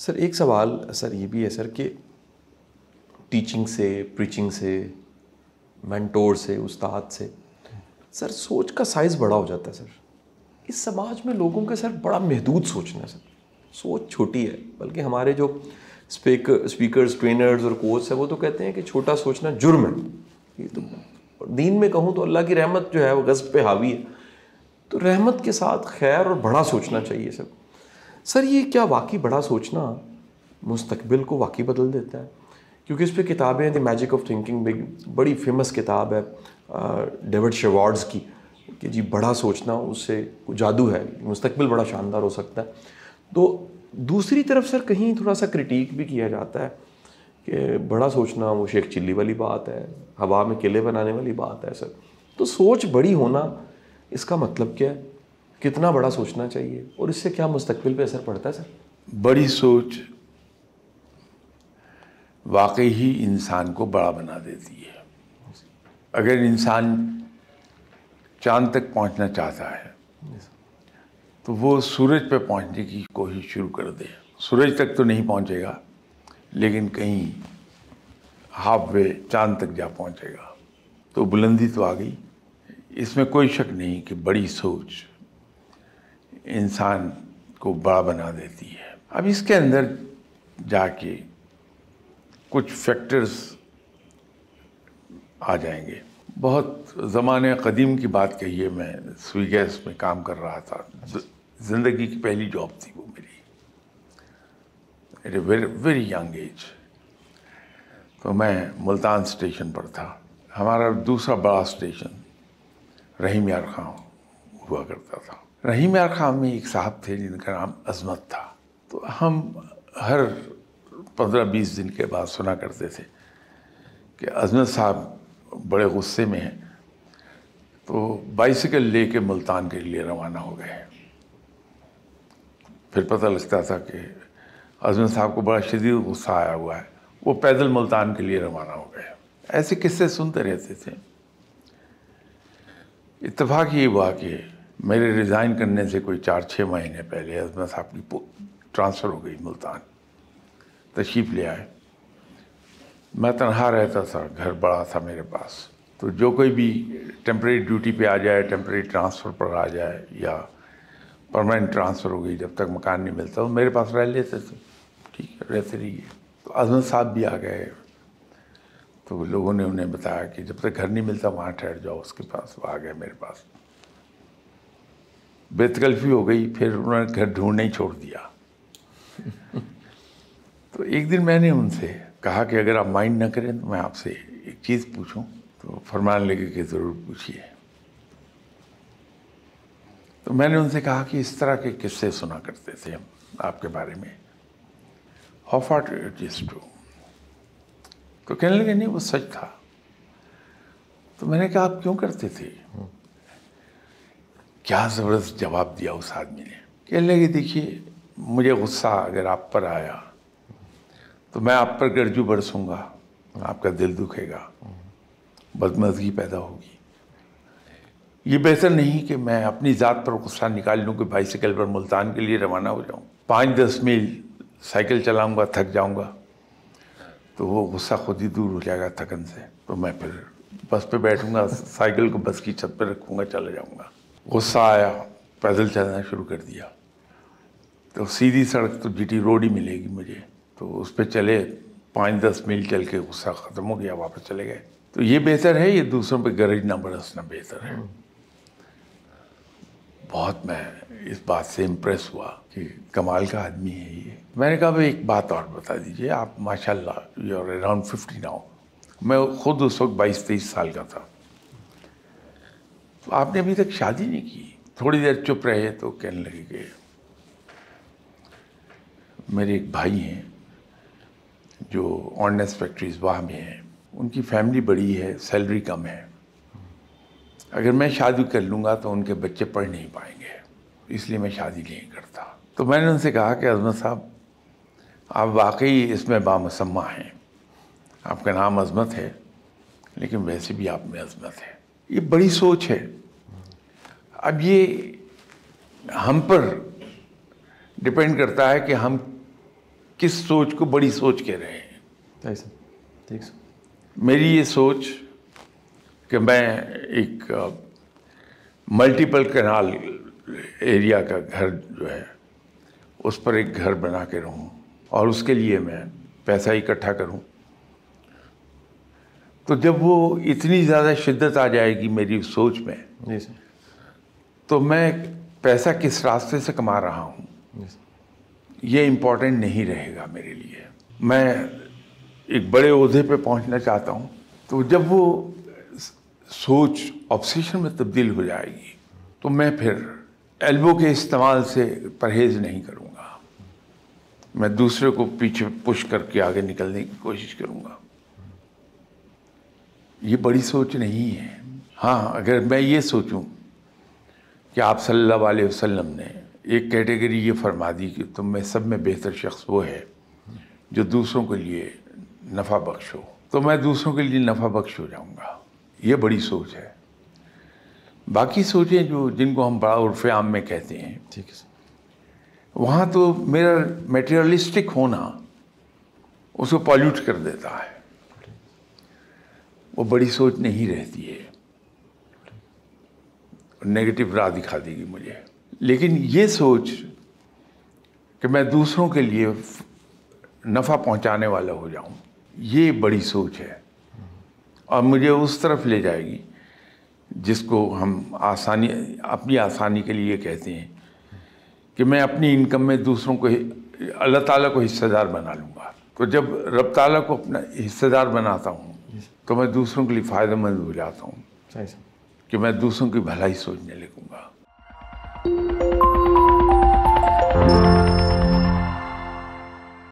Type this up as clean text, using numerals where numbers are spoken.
Sir एक सवाल sir ये भी है सर कि टीचिंग से, प्रीचिंग से, मेंटोर से, उस्ताद से सर सोच का साइज़ बड़ा हो जाता है सर। इस समाज में लोगों के सर बड़ा महदूद सोचना है सर, सोच छोटी है। बल्कि हमारे जो स्पीकर्स, ट्रेनर्स और कोच है वो तो कहते हैं कि छोटा सोचना जुर्म है। ये तो दीन में कहूँ तो अल्लाह की रहमत जो है वो गज़ब पे हावी है, तो रहमत के साथ खैर और बड़ा सोचना चाहिए सर। सर ये क्या वाकई बड़ा सोचना मुस्तकबिल को वाकई बदल देता है? क्योंकि इस पर किताबें हैं, द मैजिक ऑफ थिंकिंग, बड़ी फेमस किताब है डेविड शेवार्ड्स की कि जी बड़ा सोचना उससे जादू है, मुस्तकबिल बड़ा शानदार हो सकता है। तो दूसरी तरफ सर कहीं थोड़ा सा क्रिटिक भी किया जाता है कि बड़ा सोचना वो शेख चिल्ली वाली बात है, हवा में किले बनाने वाली बात है सर। तो सोच बड़ी होना इसका मतलब क्या है? कितना बड़ा सोचना चाहिए और इससे क्या मुस्तकबिल पे असर पड़ता है सर? बड़ी सोच वाकई ही इंसान को बड़ा बना देती है। अगर इंसान चांद तक पहुंचना चाहता है तो वो सूरज पे पहुंचने की कोशिश शुरू कर दे। सूरज तक तो नहीं पहुंचेगा, लेकिन कहीं हाफ वे चांद तक जा पहुंचेगा, तो बुलंदी तो आ गई। इसमें कोई शक नहीं कि बड़ी सोच इंसान को बड़ा बना देती है। अब इसके अंदर जाके कुछ फैक्टर्स आ जाएंगे। बहुत ज़माने कदीम की बात कही है, मैं सुई गैस में काम कर रहा था। ज़िंदगी की पहली जॉब थी वो मेरी, at a very young age. तो मैं मुल्तान स्टेशन पर था। हमारा दूसरा बड़ा स्टेशन रहीम यार खां हुआ करता था। रहीम यार खां में एक साहब थे जिनका नाम अजमत था। तो हम हर 15-20 दिन के बाद सुना करते थे कि अजमत साहब बड़े गुस्से में हैं, तो बाइसिकल लेके मुल्तान के लिए रवाना हो गए। फिर पता लगता था कि अजमत साहब को बड़ा शदीद गुस्सा आया हुआ है, वो पैदल मुल्तान के लिए रवाना हो गए। ऐसे किस्से सुनते रहते थे। इत्तेफाक ये हुआ कि मेरे रिज़ाइन करने से कोई 4-6 महीने पहले अजमत साहब की ट्रांसफ़र हो गई मुल्तान। तशरीफ़ ले आए। मैं तनहा रहता था, घर बड़ा था मेरे पास, तो जो कोई भी टेम्परेरी ड्यूटी पे आ जाए, टेम्परेरी ट्रांसफ़र पर आ जाए या परमानेंट ट्रांसफ़र हो गई, जब तक मकान नहीं मिलता वो मेरे पास रह लेते थे। ठीक है, रहते रहिए। तो अजमत साहब भी आ गए, तो लोगों ने उन्हें बताया कि जब तक घर नहीं मिलता वहाँ ठहर जाओ उसके पास। वो आ गए मेरे पास। बेतकल्फ़ी हो गई, फिर उन्होंने घर ढूंढना ही छोड़ दिया। तो एक दिन मैंने उनसे कहा कि अगर आप माइंड ना करें तो मैं आपसे एक चीज़ पूछूं। तो फरमान लगे कि ज़रूर पूछिए। तो मैंने उनसे कहा कि इस तरह के किस्से सुना करते थे हम आपके बारे में, how far it is true. तो कहने लगे नहीं, वो सच था। तो मैंने कहा आप क्यों करते थे? क्या ज़बरदस्त जवाब दिया उस आदमी ने। कहने लगे देखिए, मुझे गुस्सा अगर आप पर आया तो मैं आप पर गर्जू बरसूंगा, आपका दिल दुखेगा, बदमज़गी पैदा होगी। ये बेहतर नहीं कि मैं अपनी ज़ात पर गुस्सा निकाल लूँ कि बाइसिकल पर मुल्तान के लिए रवाना हो जाऊँ, 5-10 मील साइकिल चलाऊँगा, थक जाऊँगा, तो वो गुस्सा खुद ही दूर हो जाएगा थकन से। तो मैं फिर बस पे बैठूँगा, साइकिल को बस की छत पर रखूँगा, चला जाऊँगा। गुस्सा आया, पैदल चलना शुरू कर दिया। तो सीधी सड़क तो जीटी रोड ही मिलेगी मुझे, तो उस पर चले, 5-10 मील चल के गुस्सा ख़त्म हो गया, वापस चले गए। तो ये बेहतर है, ये दूसरों पे गरजना बरसना बेहतर है। बहुत मैं इस बात से इम्प्रेस हुआ कि कमाल का आदमी है ये। मैंने कहा भाई एक बात और बता दीजिए, आप माशाल्लाह यू आर अराउंड 50 नाउ। मैं खुद उस वक्त 22-23 साल का था। तो आपने अभी तक शादी नहीं की? थोड़ी देर चुप रहे तो कहने लगे कि मेरे एक भाई हैं जो ऑर्डिनेंस फैक्ट्रीज वहाँ में हैं, उनकी फैमिली बड़ी है, सैलरी कम है। अगर मैं शादी कर लूँगा तो उनके बच्चे पढ़ नहीं पाएंगे, इसलिए मैं शादी नहीं करता। तो मैंने उनसे कहा कि अजमत साहब, आप वाकई इसमें बामसम्मा हैं। आपका नाम अजमत है, लेकिन वैसे भी आप में अजमत है। ये बड़ी सोच है। अब ये हम पर डिपेंड करता है कि हम किस सोच को बड़ी सोच कह रहे हैं। सही सर, ठीक सर। मेरी ये सोच कि मैं एक मल्टीपल कैनाल एरिया का घर जो है उस पर एक घर बना के रहूं और उसके लिए मैं पैसा इकट्ठा करूं, तो जब वो इतनी ज़्यादा शिद्दत आ जाएगी मेरी सोच में, जी सर, तो मैं पैसा किस रास्ते से कमा रहा हूं जी सर, ये इम्पोर्टेंट नहीं रहेगा मेरे लिए। मैं एक बड़े ओहदे पे पहुंचना चाहता हूं, तो जब वो सोच ऑब्सेशन में तब्दील हो जाएगी तो मैं फिर एल्बो के इस्तेमाल से परहेज नहीं करूंगा। मैं दूसरे को पीछे पुश करके आगे निकलने की कोशिश करूंगा। ये बड़ी सोच नहीं है। हाँ, अगर मैं ये सोचूं कि आप सल्लल्लाहु अलैहि वसल्लम ने एक कैटेगरी ये फरमा दी कि तुम में सब में बेहतर शख्स वो है जो दूसरों के लिए नफ़ा बख्श हो, तो मैं दूसरों के लिए नफ़ा बख्श हो जाऊंगा। ये बड़ी सोच है। बाकी सोचें जो जिनको हम बड़ा उर्फ़ आम में कहते हैं, ठीक है सर, वहाँ तो मेरा मटेरियलिस्टिक होना उसको पॉल्यूट कर देता है, वो बड़ी सोच नहीं रहती है, नेगेटिव राह दिखा देगी मुझे। लेकिन ये सोच कि मैं दूसरों के लिए नफ़ा पहुंचाने वाला हो जाऊं, ये बड़ी सोच है और मुझे उस तरफ ले जाएगी जिसको हम अपनी आसानी के लिए कहते हैं कि मैं अपनी इनकम में दूसरों को, अल्लाह ताला को हिस्सेदार बना लूँगा। तो जब रब ताला को अपना हिस्सेदार बनाता हूँ तो मैं दूसरों के लिए फ़ायदेमंद हो जाता हूँ सही सर, कि मैं दूसरों की भलाई सोचने लगूँगा।